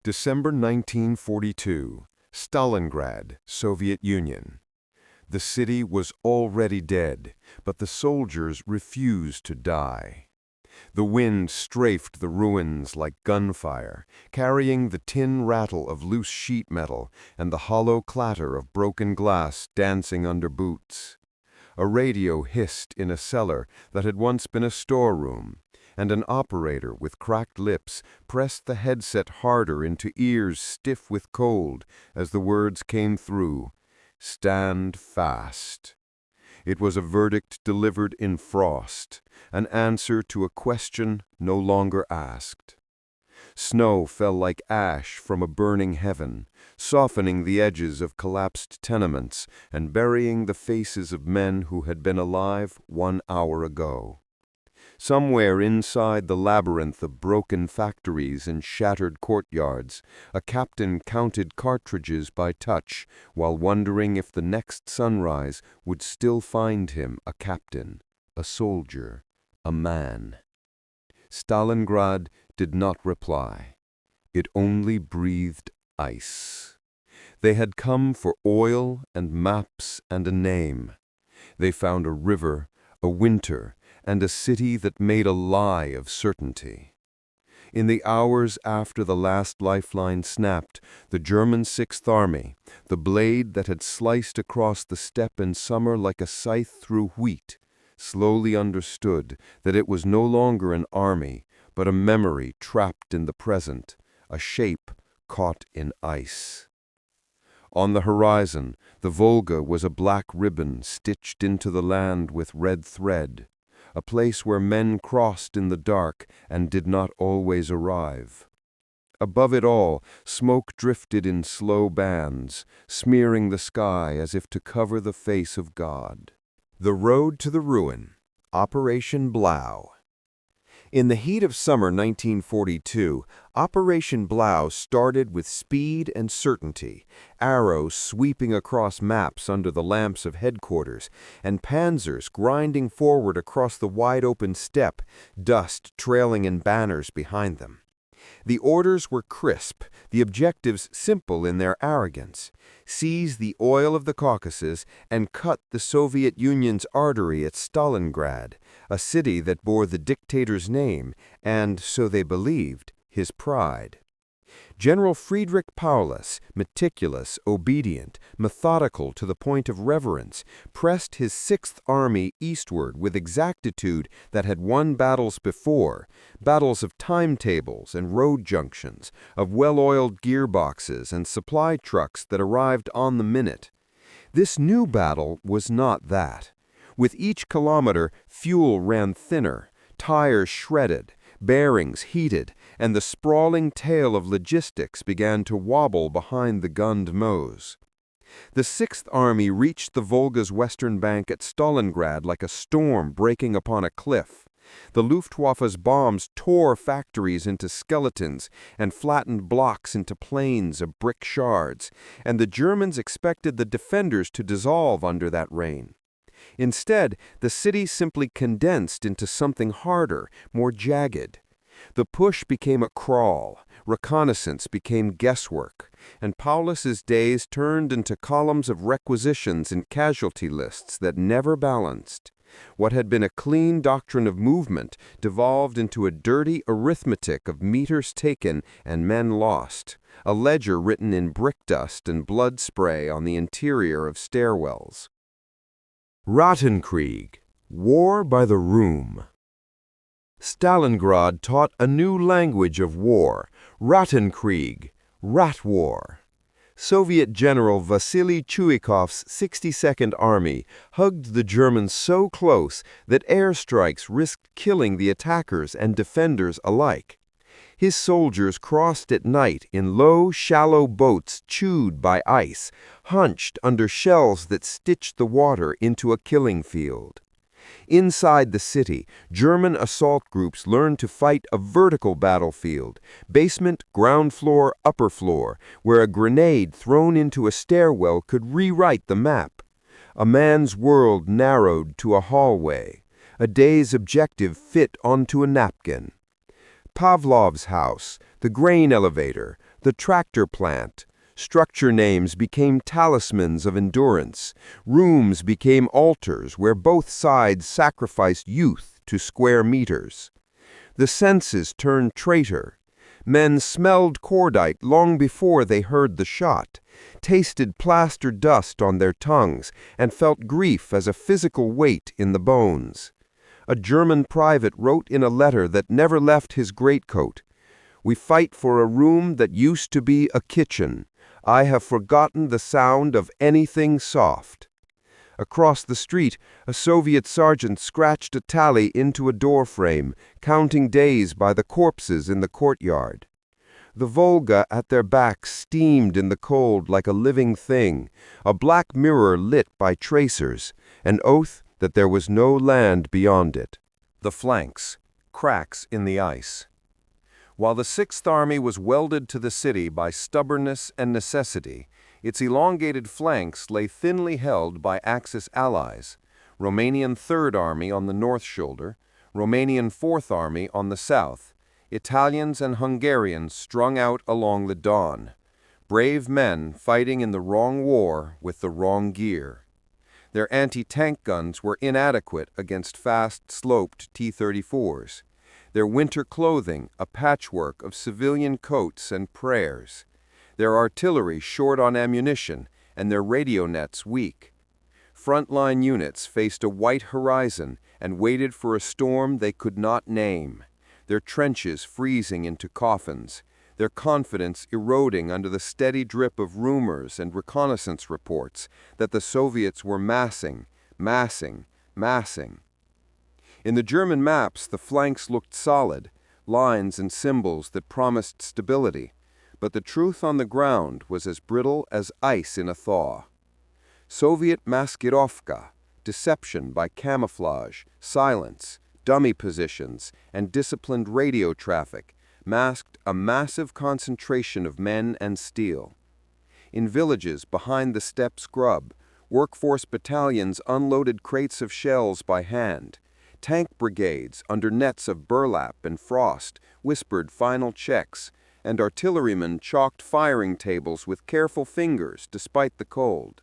December 1942, Stalingrad, Soviet Union. The city was already dead, but the soldiers refused to die. The wind strafed the ruins like gunfire, carrying the tin rattle of loose sheet metal and the hollow clatter of broken glass dancing under boots. A radio hissed in a cellar that had once been a storeroom, and an operator with cracked lips pressed the headset harder into ears stiff with cold as the words came through, "Stand fast." It was a verdict delivered in frost, an answer to a question no longer asked. Snow fell like ash from a burning heaven, softening the edges of collapsed tenements and burying the faces of men who had been alive 1 hour ago. Somewhere inside the labyrinth of broken factories and shattered courtyards, a captain counted cartridges by touch while wondering if the next sunrise would still find him a captain, a soldier, a man. Stalingrad did not reply. It only breathed ice. They had come for oil and maps and a name. They found a river, a winter, and a city that made a lie of certainty. In the hours after the last lifeline snapped, the German Sixth Army, the blade that had sliced across the steppe in summer like a scythe through wheat, slowly understood that it was no longer an army, but a memory trapped in the present, a shape caught in ice. On the horizon, the Volga was a black ribbon stitched into the land with red thread, a place where men crossed in the dark and did not always arrive. Above it all, smoke drifted in slow bands, smearing the sky as if to cover the face of God. The Road to the Ruin, Operation Blau. In the heat of summer 1942, Operation Blau started with speed and certainty, arrows sweeping across maps under the lamps of headquarters, and panzers grinding forward across the wide-open steppe, dust trailing in banners behind them. The orders were crisp, the objectives simple in their arrogance: seize the oil of the Caucasus and cut the Soviet Union's artery at Stalingrad, a city that bore the dictator's name and, so they believed, his pride. General Friedrich Paulus, meticulous, obedient, methodical to the point of reverence, pressed his Sixth Army eastward with exactitude that had won battles before, battles of timetables and road junctions, of well-oiled gearboxes and supply trucks that arrived on the minute. This new battle was not that. With each kilometer, fuel ran thinner, tires shredded, bearings heated, and the sprawling tail of logistics began to wobble behind the gunned Mows. The Sixth Army reached the Volga's western bank at Stalingrad like a storm breaking upon a cliff. The Luftwaffe's bombs tore factories into skeletons and flattened blocks into plains of brick shards, and the Germans expected the defenders to dissolve under that rain. Instead, the city simply condensed into something harder, more jagged. The push became a crawl, reconnaissance became guesswork, and Paulus's days turned into columns of requisitions and casualty lists that never balanced. What had been a clean doctrine of movement devolved into a dirty arithmetic of meters taken and men lost, a ledger written in brick dust and blood spray on the interior of stairwells. Rattenkrieg, War by the Room. Stalingrad taught a new language of war, Rattenkrieg, rat war. Soviet General Vasily Chuikov's 62nd Army hugged the Germans so close that airstrikes risked killing the attackers and defenders alike. His soldiers crossed at night in low, shallow boats chewed by ice, hunched under shells that stitched the water into a killing field. Inside the city, German assault groups learned to fight a vertical battlefield, basement, ground floor, upper floor, where a grenade thrown into a stairwell could rewrite the map. A man's world narrowed to a hallway, a day's objective fit onto a napkin. Pavlov's house, the grain elevator, The tractor plant. Structure names became talismans of endurance. Rooms became altars where both sides sacrificed youth to square meters. The senses turned traitor. Men smelled cordite long before they heard the shot, tasted plaster dust on their tongues, and felt grief as a physical weight in the bones. A German private wrote in a letter that never left his greatcoat, "We fight for a room that used to be a kitchen. I have forgotten the sound of anything soft." Across the street, a Soviet sergeant scratched a tally into a doorframe, counting days by the corpses in the courtyard. The Volga at their backs steamed in the cold like a living thing, a black mirror lit by tracers, an oath that there was no land beyond it. The flanks, cracks in the ice. While the Sixth Army was welded to the city by stubbornness and necessity, its elongated flanks lay thinly held by Axis allies, Romanian Third Army on the north shoulder, Romanian Fourth Army on the south, Italians and Hungarians strung out along the Don. Brave men fighting in the wrong war with the wrong gear. Their anti-tank guns were inadequate against fast-sloped T-34s. Their winter clothing a patchwork of civilian coats and prayers. Their artillery short on ammunition and their radio nets weak. Frontline units faced a white horizon and waited for a storm they could not name, their trenches freezing into coffins, their confidence eroding under the steady drip of rumors and reconnaissance reports that the Soviets were massing. In the German maps, the flanks looked solid, lines and symbols that promised stability, but the truth on the ground was as brittle as ice in a thaw. Soviet maskirovka, deception by camouflage, silence, dummy positions, and disciplined radio traffic, masked a massive concentration of men and steel. In villages behind the steppe scrub, workforce battalions unloaded crates of shells by hand. Tank brigades, under nets of burlap and frost, whispered final checks, and artillerymen chalked firing tables with careful fingers despite the cold.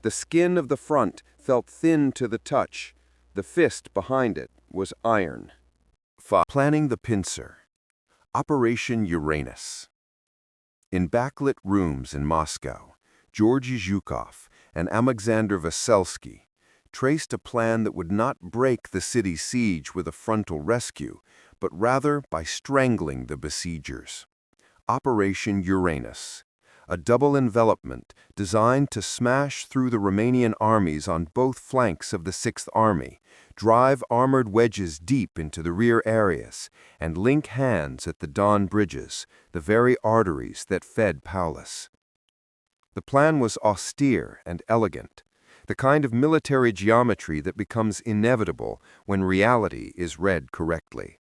The skin of the front felt thin to the touch. The fist behind it was iron. Planning the pincer. Operation Uranus. In backlit rooms in Moscow, Georgy Zhukov and Alexander Veselsky traced a plan that would not break the city's siege with a frontal rescue, but rather by strangling the besiegers. Operation Uranus, a double envelopment designed to smash through the Romanian armies on both flanks of the Sixth Army, drive armored wedges deep into the rear areas, and link hands at the Don bridges, the very arteries that fed Paulus. The plan was austere and elegant, the kind of military geometry that becomes inevitable when reality is read correctly.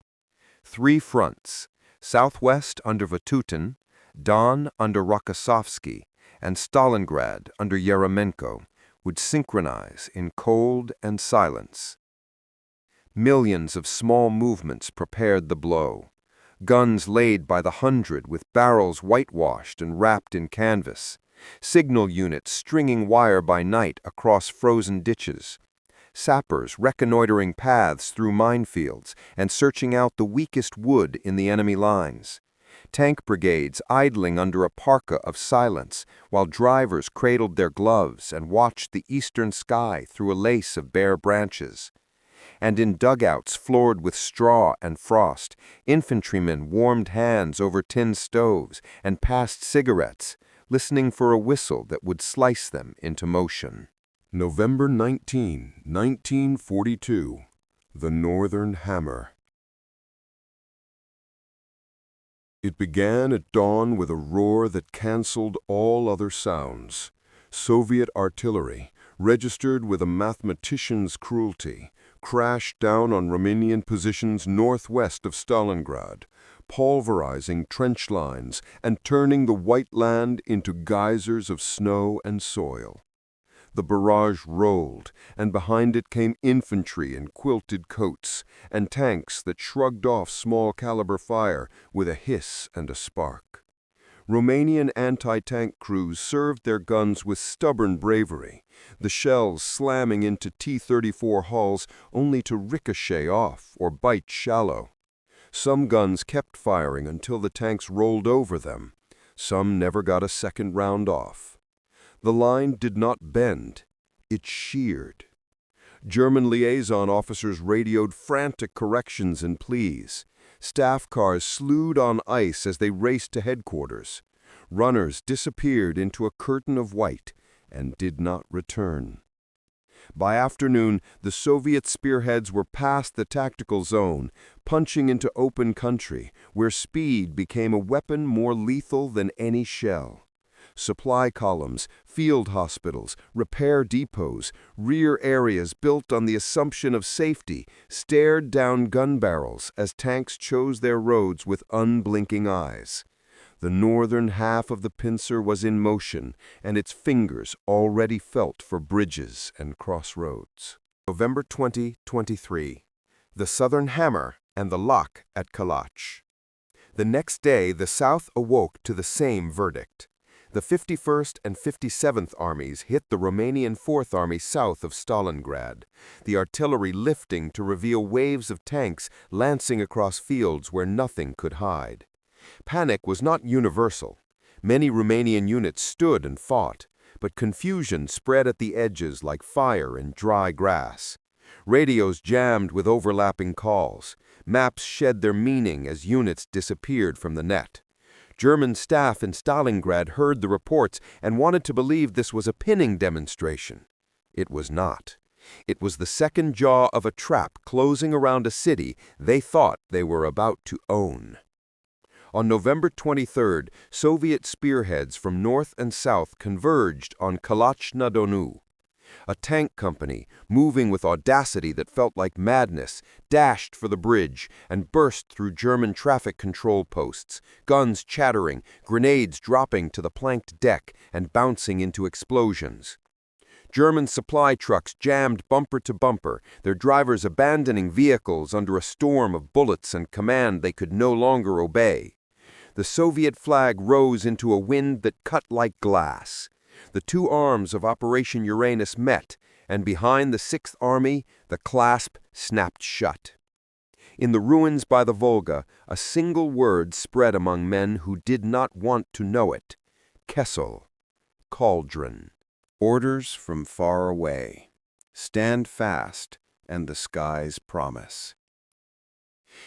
3 fronts, southwest under Vatutin, Don under Rokossovsky, and Stalingrad under Yeremenko, would synchronize in cold and silence. Millions of small movements prepared the blow. Guns laid by the hundred with barrels whitewashed and wrapped in canvas. Signal units stringing wire by night across frozen ditches. Sappers reconnoitering paths through minefields and searching out the weakest wood in the enemy lines. Tank brigades idling under a parka of silence while drivers cradled their gloves and watched the eastern sky through a lace of bare branches. And in dugouts floored with straw and frost, infantrymen warmed hands over tin stoves and passed cigarettes, listening for a whistle that would slice them into motion. November 19, 1942. The Northern Hammer. It began at dawn with a roar that canceled all other sounds. Soviet artillery, registered with a mathematician's cruelty, crashed down on Romanian positions northwest of Stalingrad, pulverizing trench lines and turning the white land into geysers of snow and soil. The barrage rolled, and behind it came infantry in quilted coats, and tanks that shrugged off small-caliber fire with a hiss and a spark. Romanian anti-tank crews served their guns with stubborn bravery, the shells slamming into T-34 hulls only to ricochet off or bite shallow. Some guns kept firing until the tanks rolled over them. Some never got a second round off. The line did not bend, it sheared. German liaison officers radioed frantic corrections and pleas. Staff cars slewed on ice as they raced to headquarters. Runners disappeared into a curtain of white and did not return. By afternoon, the Soviet spearheads were past the tactical zone, punching into open country, where speed became a weapon more lethal than any shell. Supply columns, field hospitals, repair depots, rear areas built on the assumption of safety stared down gun barrels as tanks chose their roads with unblinking eyes. The northern half of the pincer was in motion, and its fingers already felt for bridges and crossroads. November 2023. The Southern Hammer and the Lock at Kalach. The next day, the South awoke to the same verdict. The 51st and 57th Armies hit the Romanian 4th Army south of Stalingrad, the artillery lifting to reveal waves of tanks lancing across fields where nothing could hide. Panic was not universal. Many Romanian units stood and fought, but confusion spread at the edges like fire in dry grass. Radios jammed with overlapping calls. Maps shed their meaning as units disappeared from the net. German staff in Stalingrad heard the reports and wanted to believe this was a pinning demonstration. It was not. It was the second jaw of a trap closing around a city they thought they were about to own. On November 23rd, Soviet spearheads from north and south converged on Kalach-na-Donu. A tank company, moving with audacity that felt like madness, dashed for the bridge and burst through German traffic control posts, guns chattering, grenades dropping to the planked deck and bouncing into explosions. German supply trucks jammed bumper to bumper, their drivers abandoning vehicles under a storm of bullets and command they could no longer obey. The Soviet flag rose into a wind that cut like glass. The two arms of Operation Uranus met, and behind the 6th Army, the clasp snapped shut. In the ruins by the Volga, a single word spread among men who did not want to know it. Kessel. Cauldron. Orders from far away. Stand fast, and the skies promise.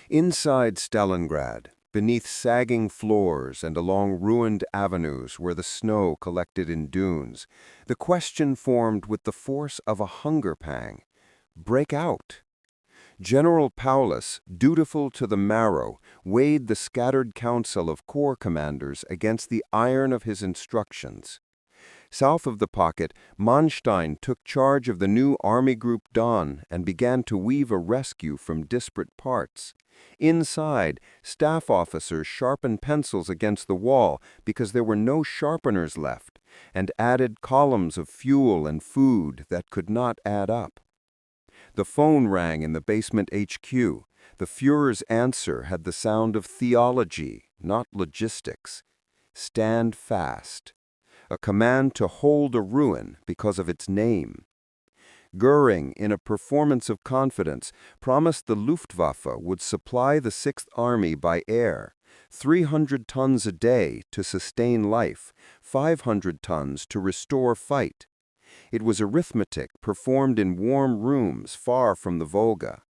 Inside Stalingrad, beneath sagging floors and along ruined avenues where the snow collected in dunes, the question formed with the force of a hunger pang. Break out. General Paulus, dutiful to the marrow, weighed the scattered council of corps commanders against the iron of his instructions. South of the pocket, Manstein took charge of the new Army Group Don and began to weave a rescue from disparate parts. Inside, staff officers sharpened pencils against the wall because there were no sharpeners left, and added columns of fuel and food that could not add up. The phone rang in the basement HQ. The Führer's answer had the sound of theology, not logistics. Stand fast. A command to hold a ruin because of its name. Goering, in a performance of confidence, promised the Luftwaffe would supply the 6th Army by air, 300 tons a day to sustain life, 500 tons to restore fight. It was arithmetic performed in warm rooms far from the Volga.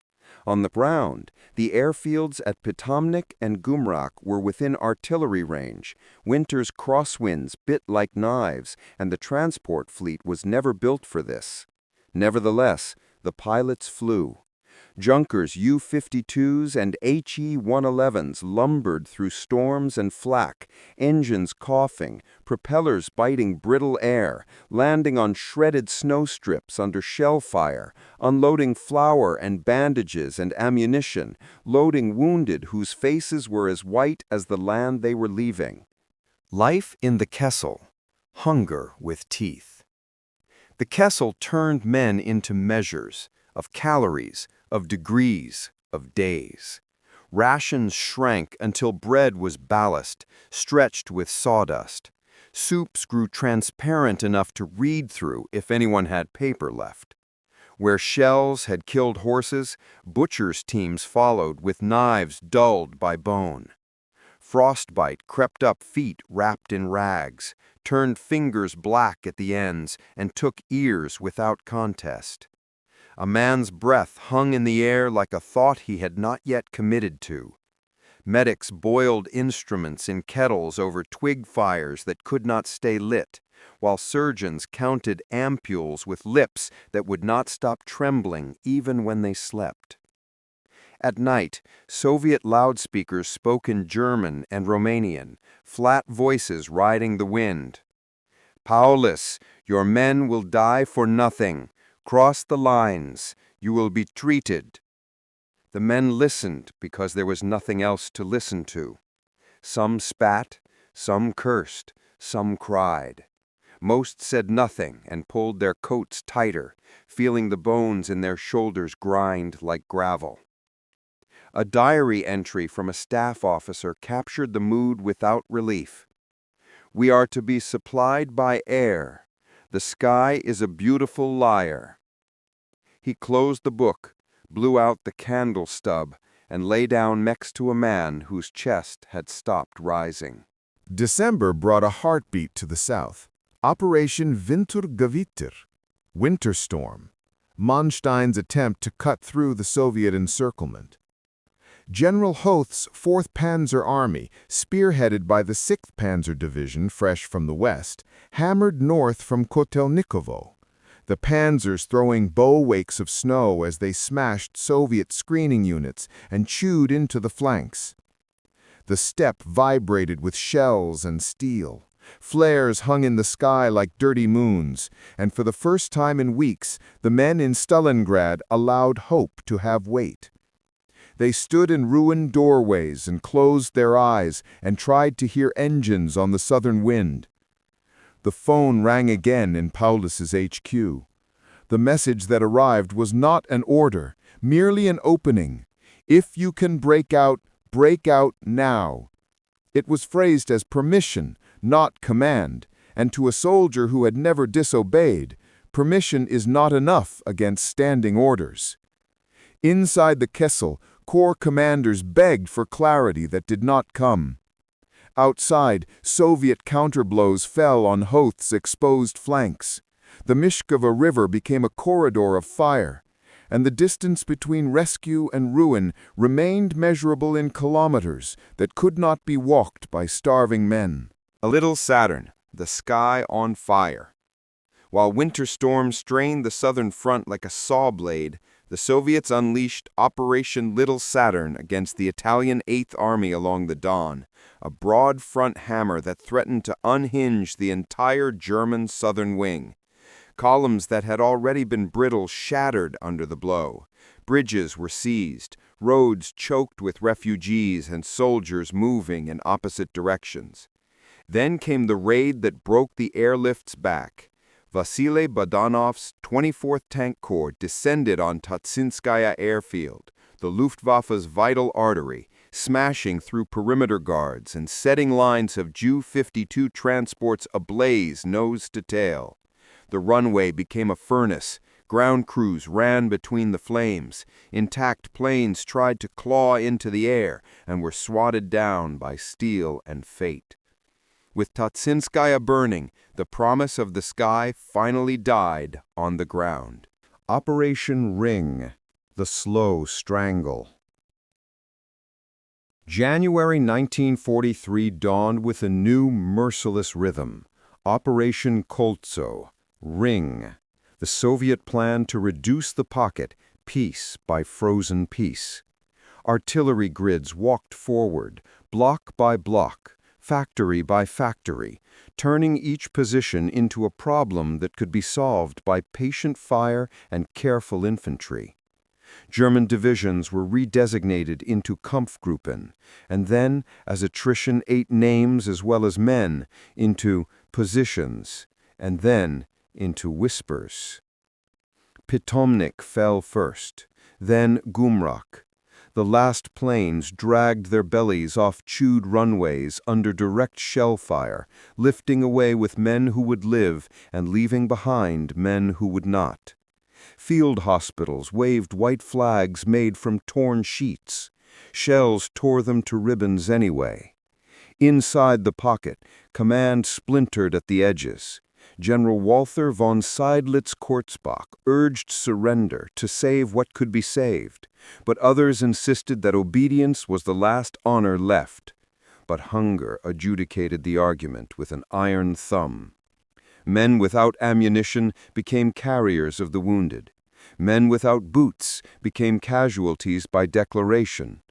On the ground, the airfields at Pitomnik and Gumrak were within artillery range. Winter's crosswinds bit like knives, and the transport fleet was never built for this. Nevertheless, the pilots flew. Junkers U-52s and HE-111s lumbered through storms and flak, engines coughing, propellers biting brittle air, landing on shredded snow strips under shell fire, unloading flour and bandages and ammunition, loading wounded whose faces were as white as the land they were leaving. Life in the Kessel. Hunger with teeth. The Kessel turned men into measures of calories, of degrees, of days. Rations shrank until bread was ballast, stretched with sawdust. Soups grew transparent enough to read through if anyone had paper left. Where shells had killed horses, butchers' teams followed with knives dulled by bone. Frostbite crept up feet wrapped in rags, turned fingers black at the ends, and took ears without contest. A man's breath hung in the air like a thought he had not yet committed to. Medics boiled instruments in kettles over twig fires that could not stay lit, while surgeons counted ampules with lips that would not stop trembling even when they slept. At night, Soviet loudspeakers spoke in German and Romanian, flat voices riding the wind. "Paulus, your men will die for nothing. Cross the lines. You will be treated." The men listened because there was nothing else to listen to. Some spat, some cursed, some cried. Most said nothing and pulled their coats tighter, feeling the bones in their shoulders grind like gravel. A diary entry from a staff officer captured the mood without relief. "We are to be supplied by air. The sky is a beautiful liar." He closed the book, blew out the candle stub, and lay down next to a man whose chest had stopped rising. December brought a heartbeat to the south. Operation Wintergewitter, Winter Storm, Manstein's attempt to cut through the Soviet encirclement. General Hoth's 4th Panzer Army, spearheaded by the 6th Panzer Division fresh from the west, hammered north from Kotelnikovo, the panzers throwing bow wakes of snow as they smashed Soviet screening units and chewed into the flanks. The steppe vibrated with shells and steel. Flares hung in the sky like dirty moons, and for the first time in weeks, the men in Stalingrad allowed hope to have weight. They stood in ruined doorways and closed their eyes and tried to hear engines on the southern wind. The phone rang again in Paulus's HQ. The message that arrived was not an order, merely an opening. "If you can break out now." It was phrased as permission, not command, and to a soldier who had never disobeyed, permission is not enough against standing orders. Inside the Kessel, Corps commanders begged for clarity that did not come. Outside, Soviet counterblows fell on Hoth's exposed flanks. The Mishkova River became a corridor of fire, and the distance between rescue and ruin remained measurable in kilometers that could not be walked by starving men. A little Saturn, the sky on fire. While winter storms strained the southern front like a saw blade, the Soviets unleashed Operation Little Saturn against the Italian 8th Army along the Don, a broad front hammer that threatened to unhinge the entire German southern wing. Columns that had already been brittle shattered under the blow. Bridges were seized, roads choked with refugees and soldiers moving in opposite directions. Then came the raid that broke the airlift's back. Vasily Bogdanov's 24th Tank Corps descended on Tatsinskaya airfield, the Luftwaffe's vital artery, smashing through perimeter guards and setting lines of Ju-52 transports ablaze nose to tail. The runway became a furnace. Ground crews ran between the flames. Intact planes tried to claw into the air and were swatted down by steel and fate. With Tatsinskaya burning, the promise of the sky finally died on the ground. Operation Ring, the slow strangle. January 1943 dawned with a new merciless rhythm. Operation Koltso, Ring, the Soviet plan to reduce the pocket, piece by frozen piece. Artillery grids walked forward, block by block, factory by factory, turning each position into a problem that could be solved by patient fire and careful infantry. German divisions were redesignated into Kampfgruppen, and then, as attrition ate names as well as men, into positions, and then into whispers. Pitomnik fell first, then Gumrak. The last planes dragged their bellies off chewed runways under direct shell fire, lifting away with men who would live and leaving behind men who would not. Field hospitals waved white flags made from torn sheets. Shells tore them to ribbons anyway. Inside the pocket, command splintered at the edges. General Walther von Seydlitz-Kurzbach urged surrender to save what could be saved, but others insisted that obedience was the last honor left. But hunger adjudicated the argument with an iron thumb. Men without ammunition became carriers of the wounded. Men without boots became casualties by declaration.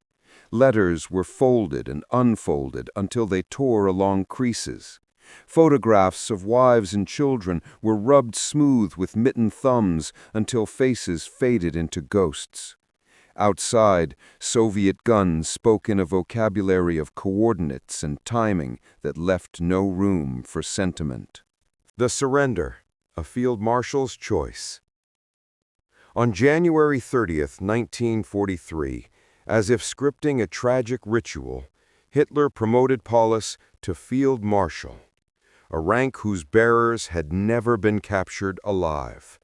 Letters were folded and unfolded until they tore along creases. Photographs of wives and children were rubbed smooth with mittened thumbs until faces faded into ghosts. Outside, Soviet guns spoke in a vocabulary of coordinates and timing that left no room for sentiment. The surrender, a field marshal's choice. On January 30th, 1943, as if scripting a tragic ritual, Hitler promoted Paulus to field marshal, a rank whose bearers had never been captured alive.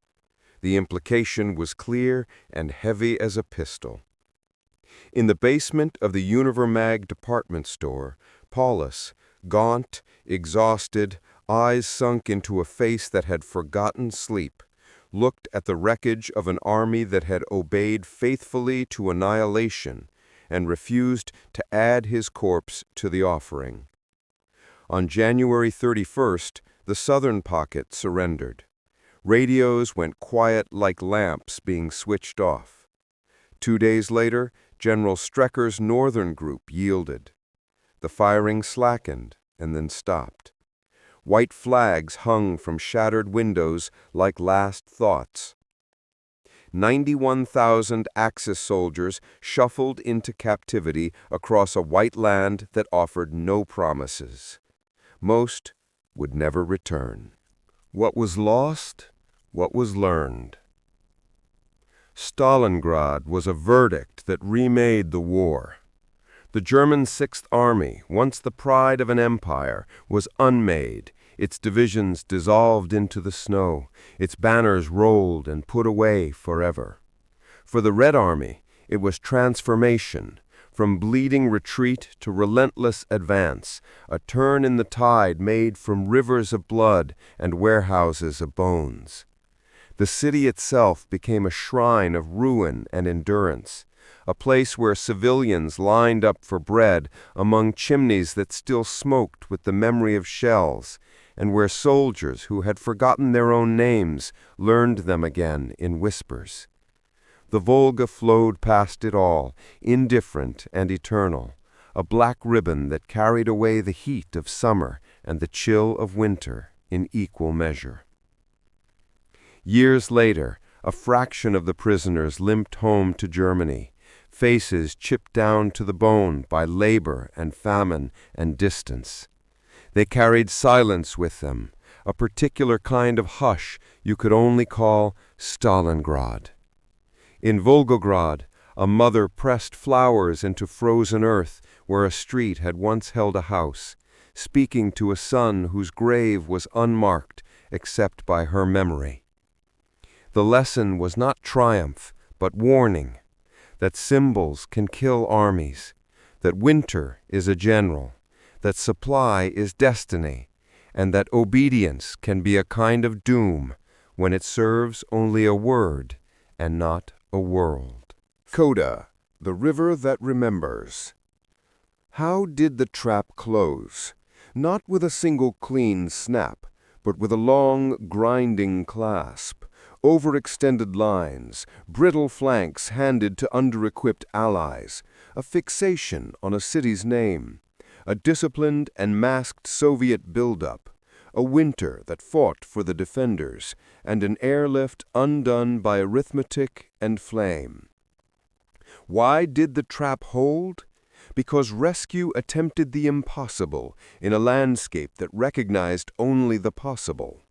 The implication was clear and heavy as a pistol. In the basement of the Univermag department store, Paulus, gaunt, exhausted, eyes sunk into a face that had forgotten sleep, looked at the wreckage of an army that had obeyed faithfully to annihilation and refused to add his corpse to the offering. On January 31st, the southern pocket surrendered. Radios went quiet like lamps being switched off. 2 days later, General Strecker's northern group yielded. The firing slackened and then stopped. White flags hung from shattered windows like last thoughts. 91,000 Axis soldiers shuffled into captivity across a white land that offered no promises. Most would never return. What was lost? What was learned? Stalingrad was a verdict that remade the war. The German Sixth Army, once the pride of an empire, was unmade, its divisions dissolved into the snow, its banners rolled and put away forever. For the Red Army, it was transformation, from bleeding retreat to relentless advance, a turn in the tide made from rivers of blood and warehouses of bones. The city itself became a shrine of ruin and endurance, a place where civilians lined up for bread among chimneys that still smoked with the memory of shells, and where soldiers who had forgotten their own names learned them again in whispers. The Volga flowed past it all, indifferent and eternal, a black ribbon that carried away the heat of summer and the chill of winter in equal measure. Years later, a fraction of the prisoners limped home to Germany, faces chipped down to the bone by labor and famine and distance. They carried silence with them, a particular kind of hush you could only call Stalingrad. In Volgograd, a mother pressed flowers into frozen earth where a street had once held a house, speaking to a son whose grave was unmarked except by her memory. The lesson was not triumph, but warning, that symbols can kill armies, that winter is a general, that supply is destiny, and that obedience can be a kind of doom when it serves only a word and not a world. Coda, the river that remembers. How did the trap close? Not with a single clean snap, but with a long, grinding clasp. Overextended lines, brittle flanks handed to under-equipped allies, a fixation on a city's name, a disciplined and masked Soviet buildup, a winter that fought for the defenders, and an airlift undone by arithmetic and flame. Why did the trap hold? Because rescue attempted the impossible in a landscape that recognized only the possible.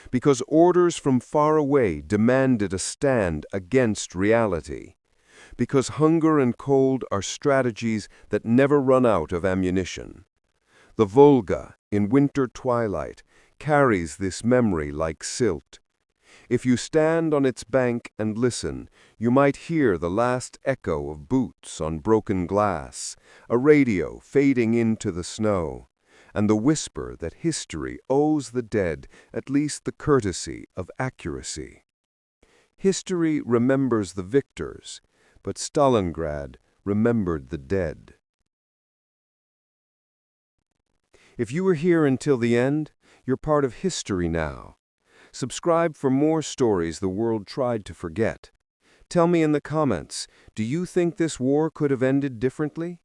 Because orders from far away demanded a stand against reality. because hunger and cold are strategies that never run out of ammunition. The Volga, in winter twilight, carries this memory like silt. If you stand on its bank and listen, you might hear the last echo of boots on broken glass, a radio fading into the snow, and the whisper that history owes the dead at least the courtesy of accuracy. History remembers the victors, but Stalingrad remembered the dead. If you were here until the end, you're part of history now. Subscribe for more stories the world tried to forget. Tell me in the comments, do you think this war could have ended differently?